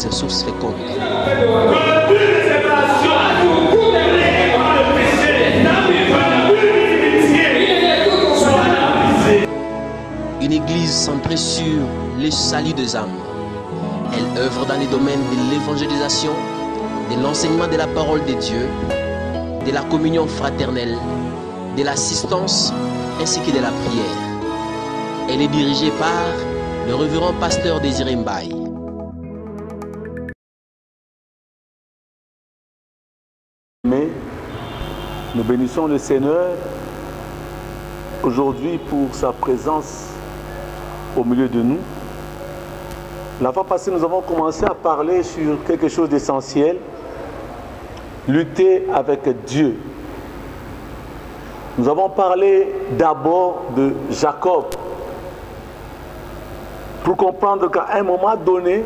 source féconde. Une église centrée sur le salut des âmes. Elle œuvre dans les domaines de l'évangélisation, de l'enseignement de la parole de Dieu, de la communion fraternelle, de l'assistance ainsi que de la prière. Elle est dirigée par le révérend pasteur Désiré Mbaye. Mais nous bénissons le Seigneur aujourd'hui pour sa présence au milieu de nous. La fois passée, nous avons commencé à parler sur quelque chose d'essentiel. Lutter avec Dieu. Nous avons parlé d'abord de Jacob. Pour comprendre qu'à un moment donné,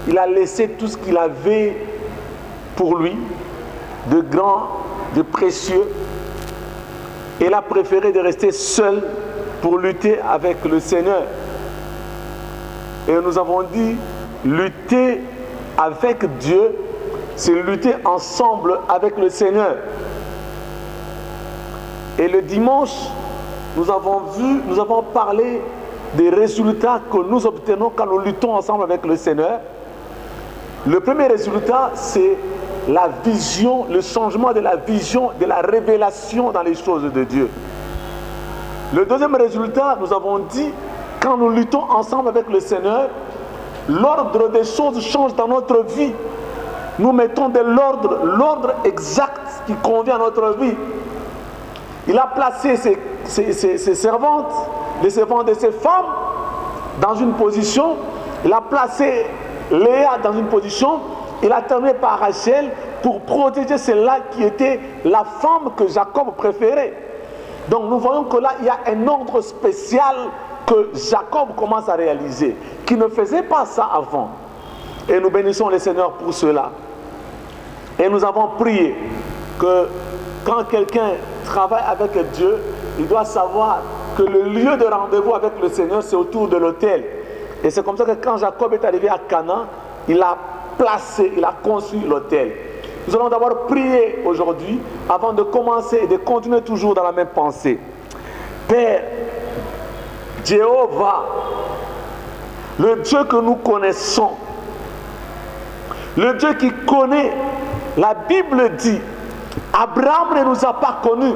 il a laissé tout ce qu'il avait pour lui, de grand, de précieux, et il a préféré de rester seul pour lutter avec le Seigneur. Et nous avons dit, lutter avec Dieu, c'est lutter ensemble avec le Seigneur. Et le dimanche, nous avons parlé des résultats que nous obtenons quand nous luttons ensemble avec le Seigneur. Le premier résultat, c'est la vision, le changement de la vision, de la révélation dans les choses de Dieu. Le deuxième résultat, nous avons dit, quand nous luttons ensemble avec le Seigneur, l'ordre des choses change dans notre vie. Nous mettons de l'ordre exact qui convient à notre vie. Il a placé ses servantes, les servantes de ses femmes, dans une position. Il a placé Léa dans une position. Il a terminé par Rachel pour protéger celle-là qui était la femme que Jacob préférait. Donc nous voyons que là, il y a un ordre spécial que Jacob commence à réaliser, qui ne faisait pas ça avant. Et nous bénissons le Seigneur pour cela. Et nous avons prié que quand quelqu'un travaille avec Dieu, il doit savoir que le lieu de rendez-vous avec le Seigneur, c'est autour de l'autel. Et c'est comme ça que quand Jacob est arrivé à Canaan, il a placé, il a construit l'autel. Nous allons d'abord prier aujourd'hui avant de commencer et de continuer toujours dans la même pensée. Père, Jéhovah, le Dieu que nous connaissons, le Dieu qui connaît, la Bible dit, Abraham ne nous a pas connus,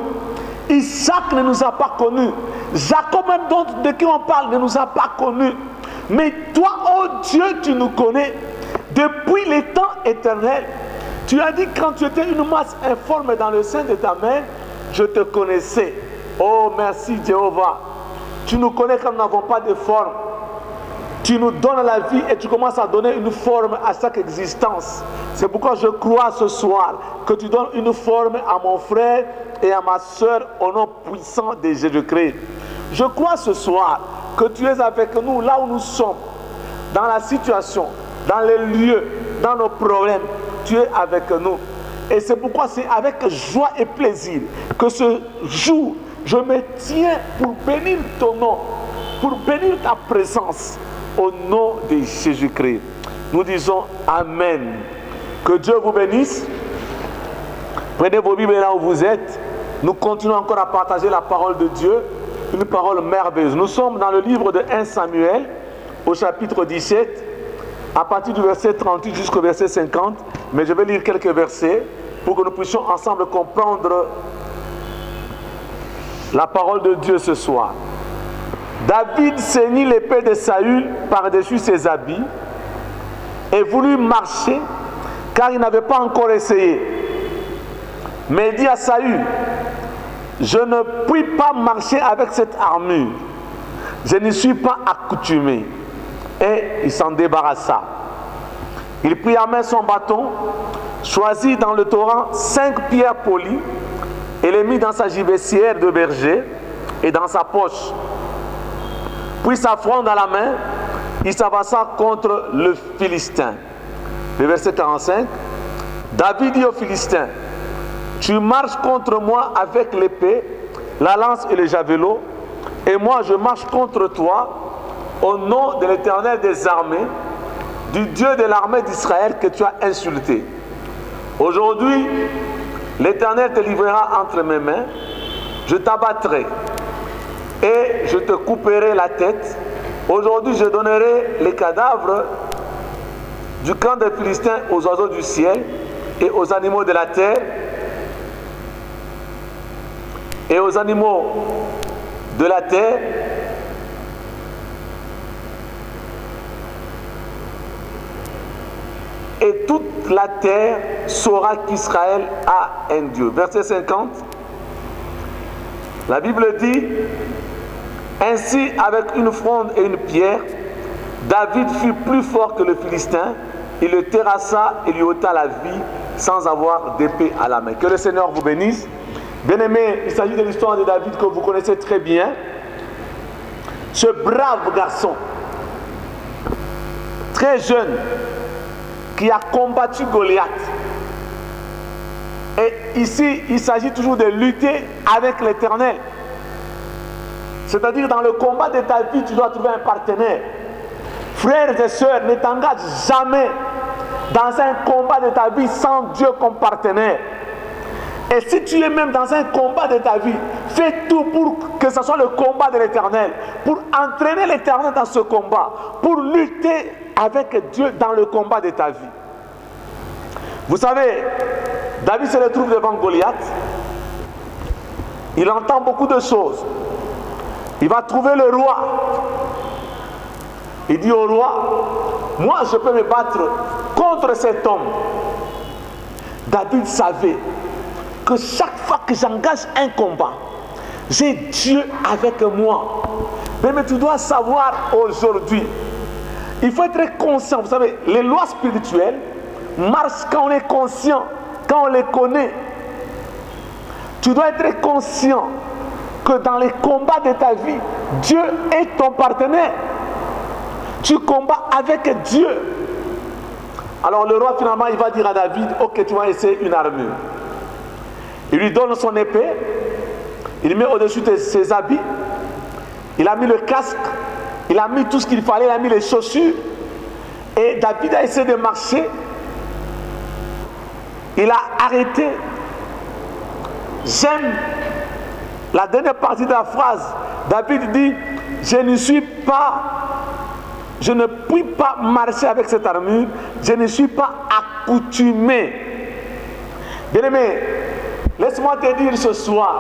Isaac ne nous a pas connus, Jacob même de qui on parle ne nous a pas connus. Mais toi, oh Dieu, tu nous connais depuis les temps éternels. Tu as dit quand tu étais une masse informe dans le sein de ta mère, je te connaissais. Oh merci Jéhovah. Tu nous connais quand nous n'avons pas de forme. Tu nous donnes la vie et tu commences à donner une forme à chaque existence. C'est pourquoi je crois ce soir que tu donnes une forme à mon frère et à ma soeur au nom puissant de Jésus-Christ. Je crois ce soir que tu es avec nous là où nous sommes, dans la situation, dans les lieux, dans nos problèmes. Tu es avec nous. Et c'est pourquoi c'est avec joie et plaisir que ce jour, je me tiens pour bénir ton nom, pour bénir ta présence au nom de Jésus-Christ. Nous disons Amen. Que Dieu vous bénisse. Prenez vos Bibles là où vous êtes. Nous continuons encore à partager la parole de Dieu, une parole merveilleuse. Nous sommes dans le livre de 1 Samuel, au chapitre 17, à partir du verset 38 jusqu'au verset 50. Mais je vais lire quelques versets pour que nous puissions ensemble comprendre la parole de Dieu ce soir. David ceignit l'épée de Saül par-dessus ses habits et voulut marcher car il n'avait pas encore essayé. Mais il dit à Saül, je ne puis pas marcher avec cette armure. Je n'y suis pas accoutumé. Et il s'en débarrassa. Il prit à main son bâton, choisit dans le torrent 5 pierres polies et les mit dans sa gibecière de berger et dans sa poche. Puis sa fronde à la main, il s'avança contre le Philistin. Le verset 45, David dit au Philistin, tu marches contre moi avec l'épée, la lance et le javelot, et moi je marche contre toi au nom de l'Éternel des armées, du Dieu de l'armée d'Israël que tu as insulté. Aujourd'hui, l'Éternel te livrera entre mes mains, je t'abattrai et je te couperai la tête. Aujourd'hui, je donnerai les cadavres du camp des Philistins aux oiseaux du ciel et aux animaux de la terre et aux animaux de la terre. Et toute la terre saura qu'Israël a un Dieu. Verset 50. La Bible dit: ainsi, avec une fronde et une pierre, David fut plus fort que le Philistin. Il le terrassa et lui ôta la vie sans avoir d'épée à la main. Que le Seigneur vous bénisse. Bien-aimés, il s'agit de l'histoire de David que vous connaissez très bien. Ce brave garçon, très jeune, qui a combattu Goliath. Et ici, il s'agit toujours de lutter avec l'Éternel. C'est-à-dire, dans le combat de ta vie, tu dois trouver un partenaire. Frères et sœurs, ne t'engage jamais dans un combat de ta vie sans Dieu comme partenaire. Et si tu es même dans un combat de ta vie, fais tout pour que ce soit le combat de l'Éternel, pour entraîner l'Éternel dans ce combat, pour lutter avec Dieu dans le combat de ta vie. Vous savez, David se retrouve devant Goliath. Il entend beaucoup de choses. Il va trouver le roi. Il dit au roi: moi je peux me battre contre cet homme. David savait que chaque fois que j'engage un combat, j'ai Dieu avec moi. Mais tu dois savoir aujourd'hui, il faut être conscient. Vous savez, les lois spirituelles marchent quand on est conscient, quand on les connaît. Tu dois être conscient que dans les combats de ta vie, Dieu est ton partenaire. Tu combats avec Dieu. Alors le roi finalement, il va dire à David: ok, tu vas essayer une armure. Il lui donne son épée, il met au-dessus de ses habits, il a mis le casque, il a mis tout ce qu'il fallait, il a mis les chaussures. Et David a essayé de marcher. Il a arrêté. J'aime la dernière partie de la phrase. David dit: je ne puis pas marcher avec cette armure, je ne suis pas accoutumé. Bien-aimé, laisse-moi te dire ce soir,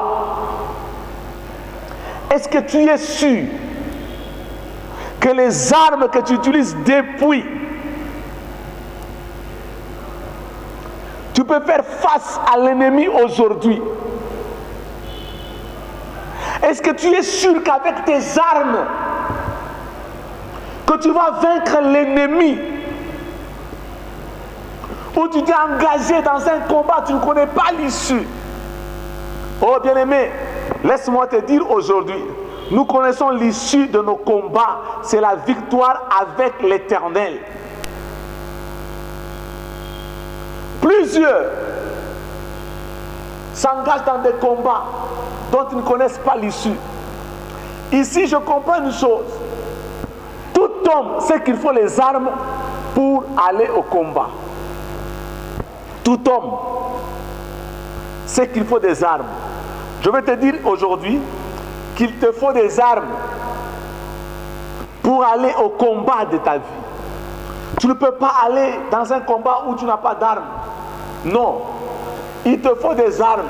est-ce que tu es sûr que les armes que tu utilises depuis, tu peux faire face à l'ennemi aujourd'hui? Est-ce que tu es sûr qu'avec tes armes, que tu vas vaincre l'ennemi? Ou tu t'es engagé dans un combat, tu ne connais pas l'issue? Oh bien-aimé, laisse-moi te dire aujourd'hui, nous connaissons l'issue de nos combats, c'est la victoire avec l'Éternel. Plusieurs s'engagent dans des combats dont ils ne connaissent pas l'issue. Ici, je comprends une chose. Tout homme sait qu'il faut les armes pour aller au combat. Tout homme sait qu'il faut des armes. Je vais te dire aujourd'hui qu'il te faut des armes pour aller au combat de ta vie. Tu ne peux pas aller dans un combat où tu n'as pas d'armes. Non. Il te faut des armes.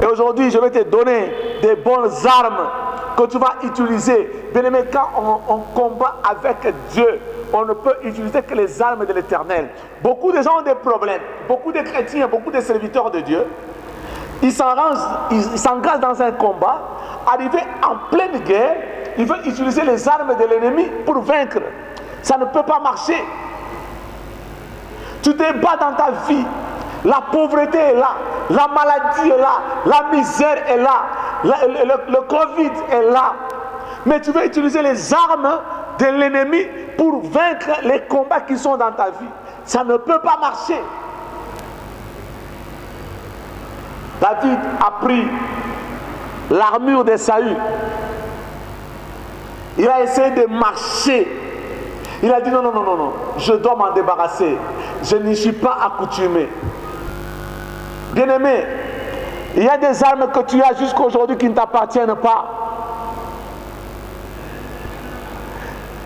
Et aujourd'hui, je vais te donner des bonnes armes que tu vas utiliser. Bien aimé, quand on combat avec Dieu, on ne peut utiliser que les armes de l'Éternel. Beaucoup de gens ont des problèmes. Beaucoup de chrétiens, beaucoup de serviteurs de Dieu, ils s'engagent dans un combat. Arrivés en pleine guerre, ils veulent utiliser les armes de l'ennemi pour vaincre. Ça ne peut pas marcher. Tu te bats dans ta vie. La pauvreté est là, la maladie est là, la misère est là, le Covid est là. Mais tu veux utiliser les armes de l'ennemi pour vaincre les combats qui sont dans ta vie. Ça ne peut pas marcher. David a pris l'armure de Saül. Il a essayé de marcher. Il a dit non, non, non, non, non, je dois m'en débarrasser. Je n'y suis pas accoutumé. Bien-aimé, il y a des armes que tu as jusqu'à aujourd'hui qui ne t'appartiennent pas.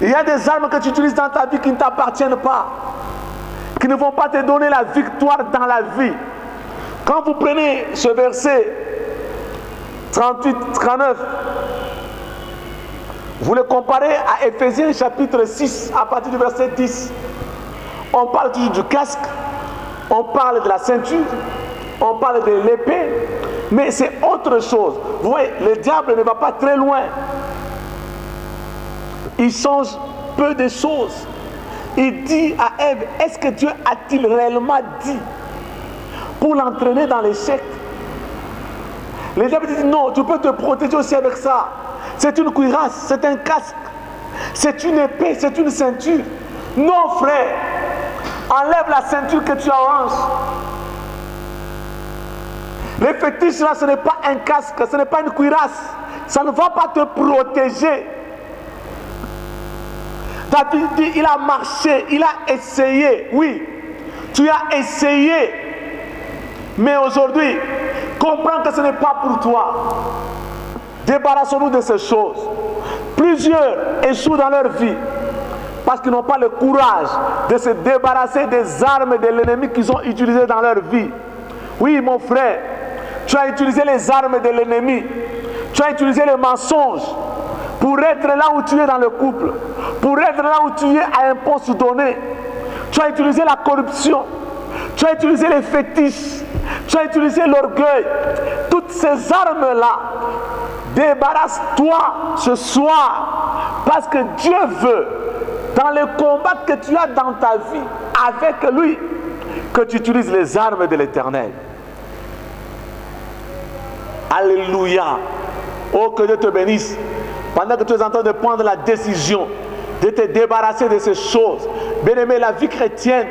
Il y a des armes que tu utilises dans ta vie qui ne t'appartiennent pas, qui ne vont pas te donner la victoire dans la vie. Quand vous prenez ce verset 38-39, vous le comparez à Éphésiens chapitre 6, à partir du verset 10. On parle toujours du casque, on parle de la ceinture, on parle de l'épée, mais c'est autre chose. Vous voyez, le diable ne va pas très loin. Il change peu de choses. Il dit à Ève, est-ce que Dieu a-t-il réellement dit pour l'entraîner dans l'échec? Le diable dit non, tu peux te protéger aussi avec ça. C'est une cuirasse, c'est un casque, c'est une épée, c'est une ceinture. Non frère, enlève la ceinture que tu as en hanche. Le fétiche là, ce n'est pas un casque, ce n'est pas une cuirasse. Ça ne va pas te protéger. David dit, il a marché, il a essayé. Oui, tu as essayé. Mais aujourd'hui, comprends que ce n'est pas pour toi. Débarrassons-nous de ces choses. Plusieurs échouent dans leur vie parce qu'ils n'ont pas le courage de se débarrasser des armes de l'ennemi qu'ils ont utilisées dans leur vie. Oui, mon frère, tu as utilisé les armes de l'ennemi. Tu as utilisé les mensonges pour être là où tu es dans le couple, pour être là où tu es à un poste donné. Tu as utilisé la corruption, tu as utilisé les fétiches, tu as utilisé l'orgueil. Toutes ces armes-là, débarrasse-toi ce soir, parce que Dieu veut, dans le combat que tu as dans ta vie avec lui, que tu utilises les armes de l'Éternel. Alléluia. Oh, que Dieu te bénisse. Pendant que tu es en train de prendre la décision de te débarrasser de ces choses. Bien-aimé, la vie chrétienne,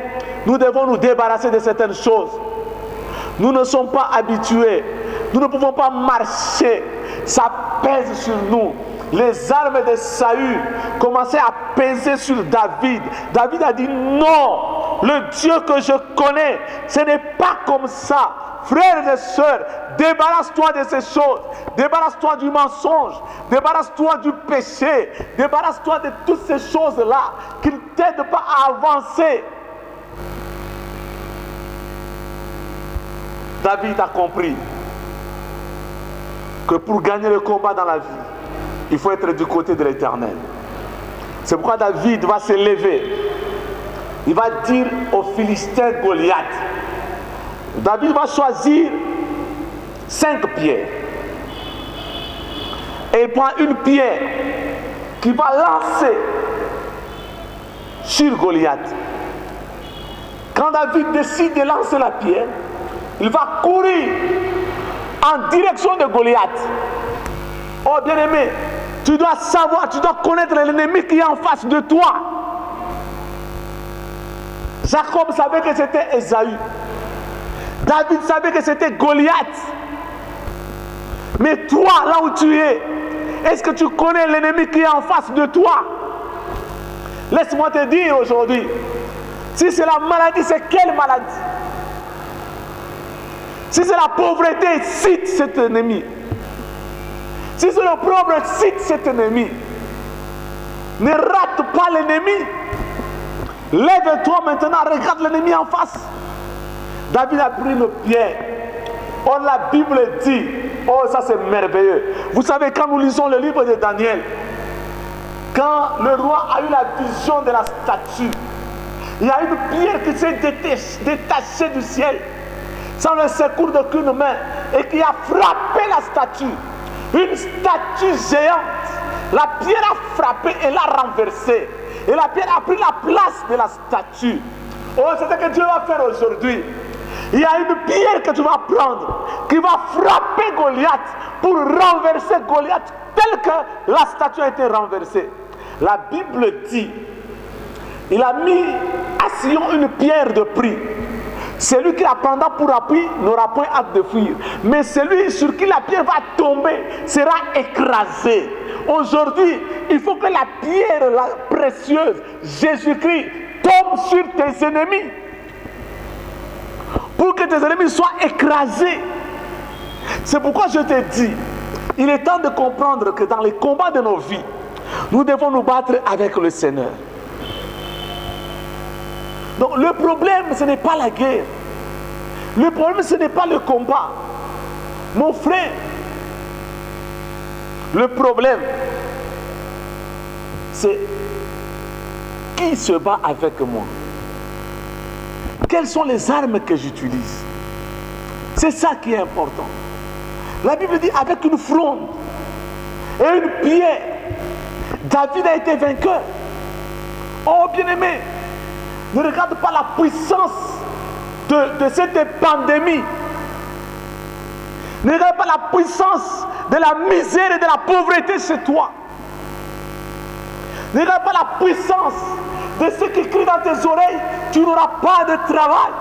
nous devons nous débarrasser de certaines choses. Nous ne sommes pas habitués. Nous ne pouvons pas marcher. Ça pèse sur nous. Les armes de Saül commençaient à peser sur David. David a dit non, le Dieu que je connais, ce n'est pas comme ça. Frères et sœurs, débarrasse-toi de ces choses. Débarrasse-toi du mensonge. Débarrasse-toi du péché. Débarrasse-toi de toutes ces choses-là qui ne t'aident pas à avancer. David a compris que pour gagner le combat dans la vie, il faut être du côté de l'Éternel. C'est pourquoi David va se lever. Il va dire au Philistin Goliath. David va choisir 5 pierres. Et il prend une pierre qu'il va lancer sur Goliath. Quand David décide de lancer la pierre, il va courir en direction de Goliath. Oh bien-aimé, tu dois savoir, tu dois connaître l'ennemi qui est en face de toi. Jacob savait que c'était Ésaü. David savait que c'était Goliath. Mais toi, là où tu es, est-ce que tu connais l'ennemi qui est en face de toi? Laisse-moi te dire aujourd'hui, si c'est la maladie, c'est quelle maladie? Si c'est la pauvreté, cite cet ennemi. Si c'est le problème, cite cet ennemi. Ne rate pas l'ennemi. Lève-toi maintenant, regarde l'ennemi en face. David a pris une pierre. Oh, la Bible dit, oh ça c'est merveilleux. Vous savez, quand nous lisons le livre de Daniel, quand le roi a eu la vision de la statue, il y a une pierre qui s'est détachée du ciel, sans le secours d'aucune main, et qui a frappé la statue. Une statue géante. La pierre a frappé et l'a renversée. Et la pierre a pris la place de la statue. Oh, c'est ce que Dieu va faire aujourd'hui. Il y a une pierre que tu vas prendre qui va frapper Goliath pour renverser Goliath tel que la statue a été renversée. La Bible dit, il a mis à Sion une pierre de prix. Celui qui la prendra pour appui n'aura point hâte de fuir. Mais celui sur qui la pierre va tomber sera écrasé. Aujourd'hui, il faut que la pierre précieuse, Jésus-Christ, tombe sur tes ennemis. Pour que tes ennemis soient écrasés. C'est pourquoi je te dis, il est temps de comprendre que dans les combats de nos vies, nous devons nous battre avec le Seigneur. Donc le problème, ce n'est pas la guerre. Le problème, ce n'est pas le combat. Mon frère, le problème, c'est qui se bat avec moi. Quelles sont les armes que j'utilise? C'est ça qui est important. La Bible dit avec une fronde et une pierre, David a été vainqueur. Oh bien-aimé, ne regarde pas la puissance de cette pandémie. Ne regarde pas la puissance de la misère et de la pauvreté chez toi. Ne regarde pas la puissance de ce qui crie dans tes oreilles, tu n'auras pas de travail.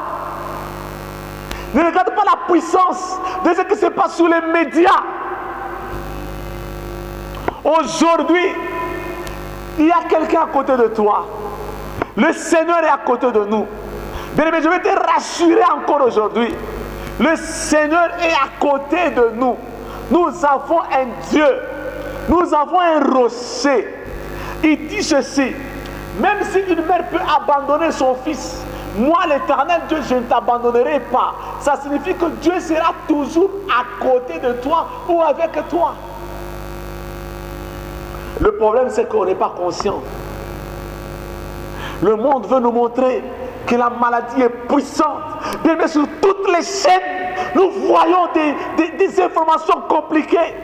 Ne regarde pas la puissance de ce qui se passe sur les médias. Aujourd'hui, il y a quelqu'un à côté de toi. Le Seigneur est à côté de nous. Bien-aimé, je vais te rassurer encore aujourd'hui. Le Seigneur est à côté de nous. Nous avons un Dieu. Nous avons un rocher. Il dit ceci. Même si une mère peut abandonner son fils, moi l'Éternel Dieu, je ne t'abandonnerai pas. Ça signifie que Dieu sera toujours à côté de toi ou avec toi. Le problème, c'est qu'on n'est pas conscient. Le monde veut nous montrer que la maladie est puissante. Bien, mais sur toutes les chaînes, nous voyons des informations compliquées.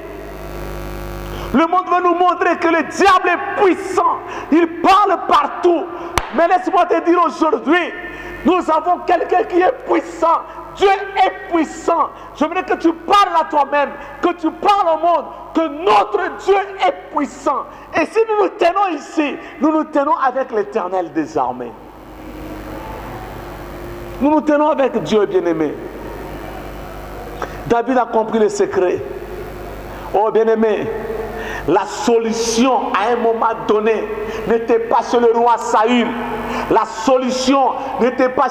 Le monde veut nous montrer que le diable est puissant. Il parle partout. Mais laisse-moi te dire aujourd'hui, nous avons quelqu'un qui est puissant. Dieu est puissant. Je voudrais que tu parles à toi-même, que tu parles au monde, que notre Dieu est puissant. Et si nous nous tenons ici, nous nous tenons avec l'Éternel des armées. Nous nous tenons avec Dieu, bien-aimé. David a compris le secret. Oh, bien-aimé, la solution à un moment donné n'était pas chez le roi Saül. La solution n'était pas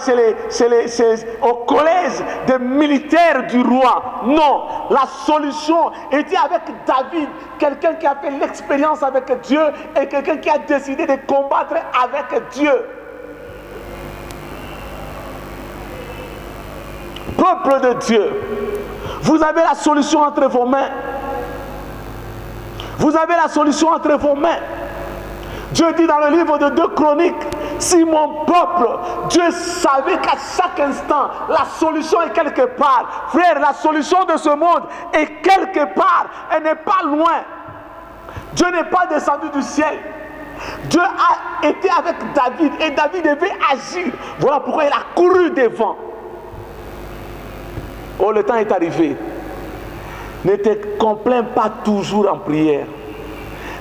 au collège des militaires du roi. Non, la solution était avec David, quelqu'un qui a fait l'expérience avec Dieu et quelqu'un qui a décidé de combattre avec Dieu. Peuple de Dieu, vous avez la solution entre vos mains. Vous avez la solution entre vos mains. Dieu dit dans le livre de 2 Chroniques, si mon peuple, Dieu savait qu'à chaque instant, la solution est quelque part. Frère, la solution de ce monde est quelque part. Elle n'est pas loin. Dieu n'est pas descendu du ciel. Dieu a été avec David et David devait agir. Voilà pourquoi il a couru devant. Oh, le temps est arrivé. Ne te complains pas toujours en prière.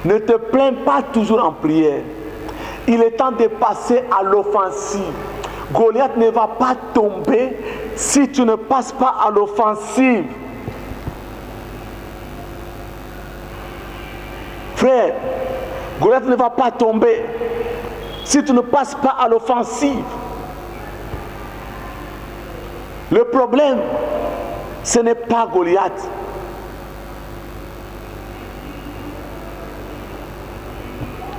Ne te plains pas toujours en prière. Il est temps de passer à l'offensive. Goliath ne va pas tomber si tu ne passes pas à l'offensive. Frère, Goliath ne va pas tomber si tu ne passes pas à l'offensive. Le problème, ce n'est pas Goliath.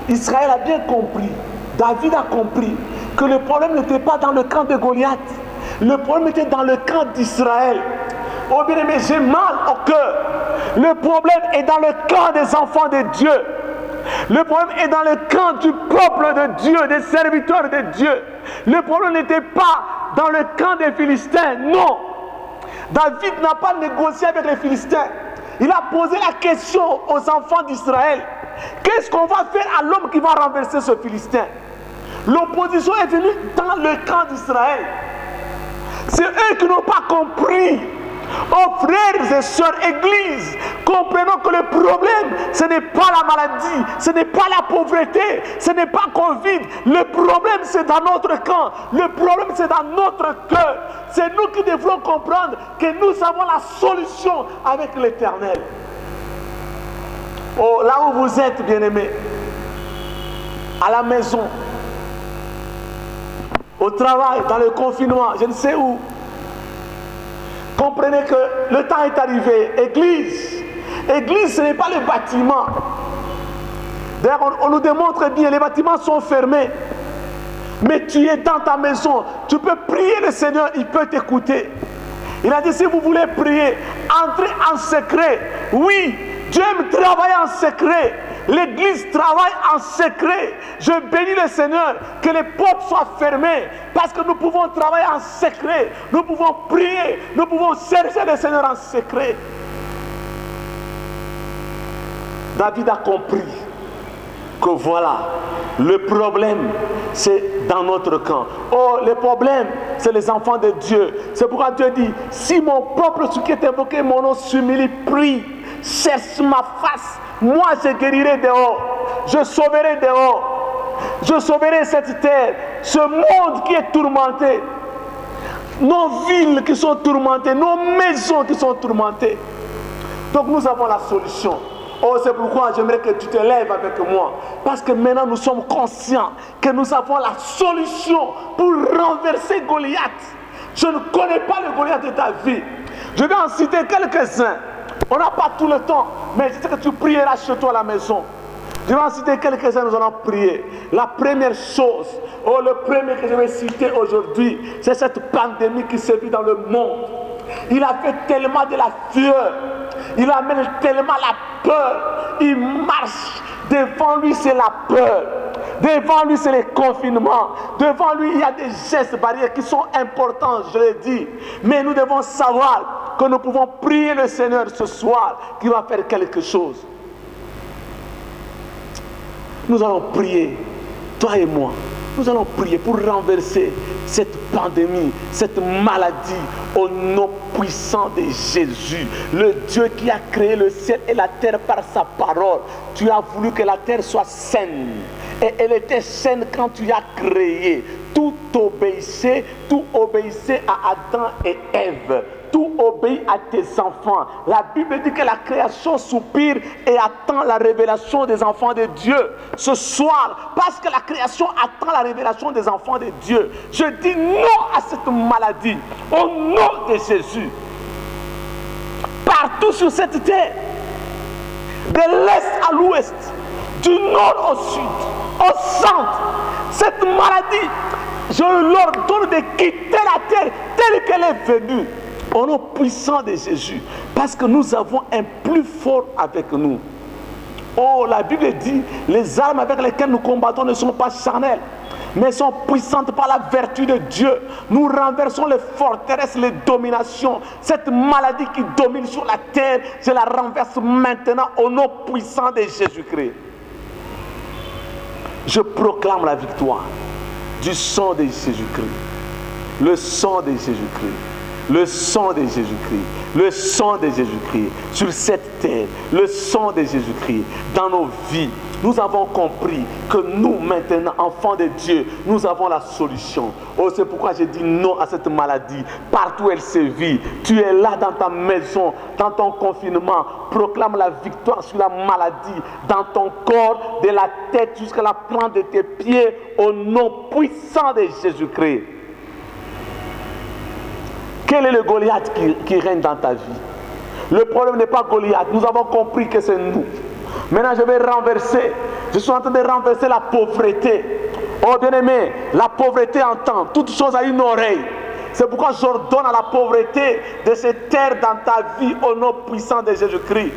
Israël a bien compris, David a compris que le problème n'était pas dans le camp de Goliath. Le problème était dans le camp d'Israël. Oh bien aimé, j'ai mal au cœur. Le problème est dans le camp des enfants de Dieu. Le problème est dans le camp du peuple de Dieu, des serviteurs de Dieu. Le problème n'était pas dans le camp des Philistins, non. David n'a pas négocié avec les Philistins. Il a posé la question aux enfants d'Israël. Qu'est-ce qu'on va faire à l'homme qui va renverser ce Philistin? L'opposition est venue dans le camp d'Israël. C'est eux qui n'ont pas compris. Oh frères et sœurs, église, comprenons que le problème, ce n'est pas la maladie, ce n'est pas la pauvreté, ce n'est pas Covid. Le problème, c'est dans notre camp. Le problème, c'est dans notre cœur. C'est nous qui devons comprendre que nous avons la solution avec l'Éternel. Oh, là où vous êtes, bien-aimés, à la maison, au travail, dans le confinement, je ne sais où. Comprenez que le temps est arrivé. Église, Église, ce n'est pas le bâtiment. D'ailleurs, on nous démontre bien, les bâtiments sont fermés. Mais tu es dans ta maison, tu peux prier le Seigneur, il peut t'écouter. Il a dit, si vous voulez prier, entrez en secret. Oui, Dieu aime travailler en secret. L'église travaille en secret. Je bénis le Seigneur, que les portes soient fermées, parce que nous pouvons travailler en secret. Nous pouvons prier, nous pouvons chercher le Seigneur en secret. David a compris que voilà, le problème, c'est dans notre camp. Oh, le problème, c'est les enfants de Dieu. C'est pourquoi Dieu dit, si mon peuple, ce qui est invoqué, mon nom s'humilie, prie, cherche ma face, moi je guérirai dehors, je sauverai dehors, je sauverai cette terre, ce monde qui est tourmenté, nos villes qui sont tourmentées, nos maisons qui sont tourmentées. Donc nous avons la solution. Oh, c'est pourquoi j'aimerais que tu te lèves avec moi. Parce que maintenant nous sommes conscients que nous avons la solution pour renverser Goliath. Je ne connais pas le Goliath de ta vie. Je vais en citer quelques-uns. On n'a pas tout le temps, mais je sais que tu prieras chez toi à la maison. Je vais en citer quelques-uns, nous allons prier. La première chose, oh, le premier que je vais citer aujourd'hui, c'est cette pandémie qui se vit dans le monde. Il a fait tellement de la fureur. Il amène tellement la peur. Il marche. Devant lui, c'est la peur. Devant lui, c'est les confinements. Devant lui, il y a des gestes barrières qui sont importants, je l'ai dit. Mais nous devons savoir que nous pouvons prier le Seigneur ce soir qui va faire quelque chose. Nous allons prier, toi et moi. Nous allons prier pour renverser cette pandémie, cette maladie au nom puissant de Jésus. Le Dieu qui a créé le ciel et la terre par sa parole. Tu as voulu que la terre soit saine. Et elle était saine quand tu as créé. Tout obéissait à Adam et Ève. Tout obéit à tes enfants. La Bible dit que la création soupire et attend la révélation des enfants de Dieu. Ce soir, parce que la création attend la révélation des enfants de Dieu, je dis non à cette maladie. Au nom de Jésus. Partout sur cette terre, de l'est à l'ouest, du nord au sud, au centre, cette maladie, je leur donne de quitter la terre telle qu'elle est venue. Au nom puissant de Jésus, parce que nous avons un plus fort avec nous. Oh, la Bible dit, les armes avec lesquelles nous combattons ne sont pas charnelles, mais sont puissantes par la vertu de Dieu. Nous renversons les forteresses, les dominations. Cette maladie qui domine sur la terre, je la renverse maintenant au nom puissant de Jésus-Christ. Je proclame la victoire du sang de Jésus-Christ. Le sang de Jésus-Christ. Le sang de Jésus-Christ, le sang de Jésus-Christ sur cette terre, le sang de Jésus-Christ dans nos vies. Nous avons compris que nous maintenant, enfants de Dieu, nous avons la solution. Oh, c'est pourquoi j'ai dit non à cette maladie. Partout où elle se vit, tu es là dans ta maison, dans ton confinement. Proclame la victoire sur la maladie, dans ton corps, de la tête jusqu'à la plante de tes pieds, au nom puissant de Jésus-Christ. Quel est le Goliath qui règne dans ta vie? Le problème n'est pas Goliath. Nous avons compris que c'est nous. Maintenant, je vais renverser. Je suis en train de renverser la pauvreté. Oh bien-aimé, la pauvreté entend. Toute chose a une oreille. C'est pourquoi j'ordonne à la pauvreté de se taire dans ta vie au nom puissant de Jésus-Christ.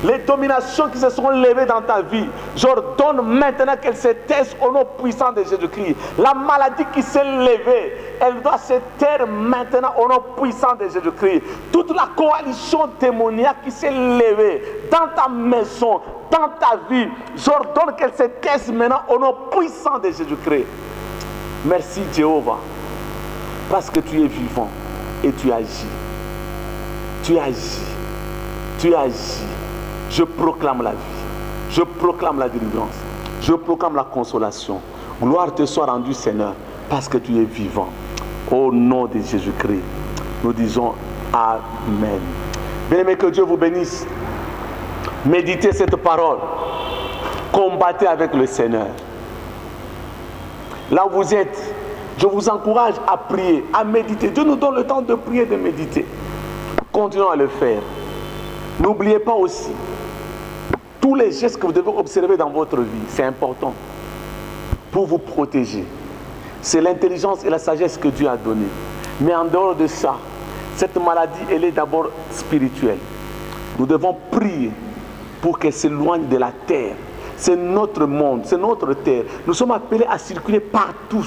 Les dominations qui se sont levées dans ta vie, j'ordonne maintenant qu'elles se taisent au nom puissant de Jésus-Christ. La maladie qui s'est levée, elle doit se taire maintenant au nom puissant de Jésus-Christ. Toute la coalition démoniaque qui s'est levée dans ta maison, dans ta vie, j'ordonne qu'elle se taise maintenant au nom puissant de Jésus-Christ. Merci Jéhovah, parce que tu es vivant et tu agis. Tu agis. Tu agis. Je proclame la vie, je proclame la délivrance, je proclame la consolation. Gloire te soit rendue, Seigneur, parce que tu es vivant. Au nom de Jésus-Christ, nous disons Amen. Bien-aimés, que Dieu vous bénisse. Méditez cette parole. Combattez avec le Seigneur. Là où vous êtes, je vous encourage à prier, à méditer. Dieu nous donne le temps de prier et de méditer. Continuons à le faire. N'oubliez pas aussi tous les gestes que vous devez observer dans votre vie. C'est important pour vous protéger. C'est l'intelligence et la sagesse que Dieu a donnée. Mais en dehors de ça, cette maladie, elle est d'abord spirituelle. Nous devons prier pour qu'elle s'éloigne de la terre. C'est notre monde, c'est notre terre. Nous sommes appelés à circuler partout.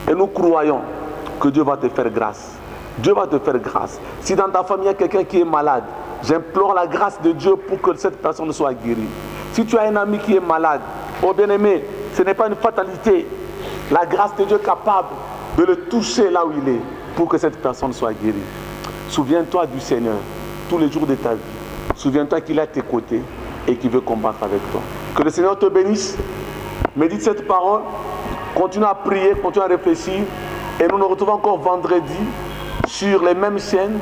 Et nous croyons que Dieu va te faire grâce. Dieu va te faire grâce. Si dans ta famille il y a quelqu'un qui est malade, j'implore la grâce de Dieu pour que cette personne soit guérie. Si tu as un ami qui est malade, oh bien-aimé, ce n'est pas une fatalité. La grâce de Dieu est capable de le toucher là où il est pour que cette personne soit guérie. Souviens-toi du Seigneur tous les jours de ta vie. Souviens-toi qu'il est à tes côtés et qu'il veut combattre avec toi. Que le Seigneur te bénisse. Médite cette parole. Continue à prier, continue à réfléchir. Et nous nous retrouvons encore vendredi sur les mêmes chaînes,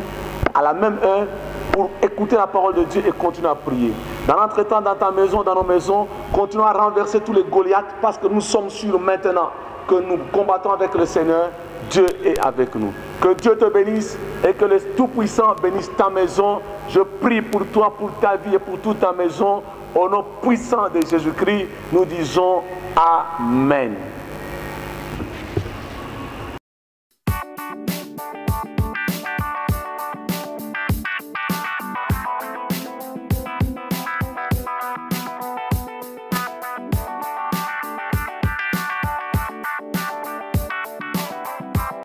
à la même heure, pour écouter la parole de Dieu et continuer à prier. Dans l'entretemps, dans ta maison, dans nos maisons, continuons à renverser tous les Goliaths parce que nous sommes sûrs maintenant que nous combattons avec le Seigneur. Dieu est avec nous. Que Dieu te bénisse et que le Tout-Puissant bénisse ta maison. Je prie pour toi, pour ta vie et pour toute ta maison. Au nom puissant de Jésus-Christ, nous disons Amen.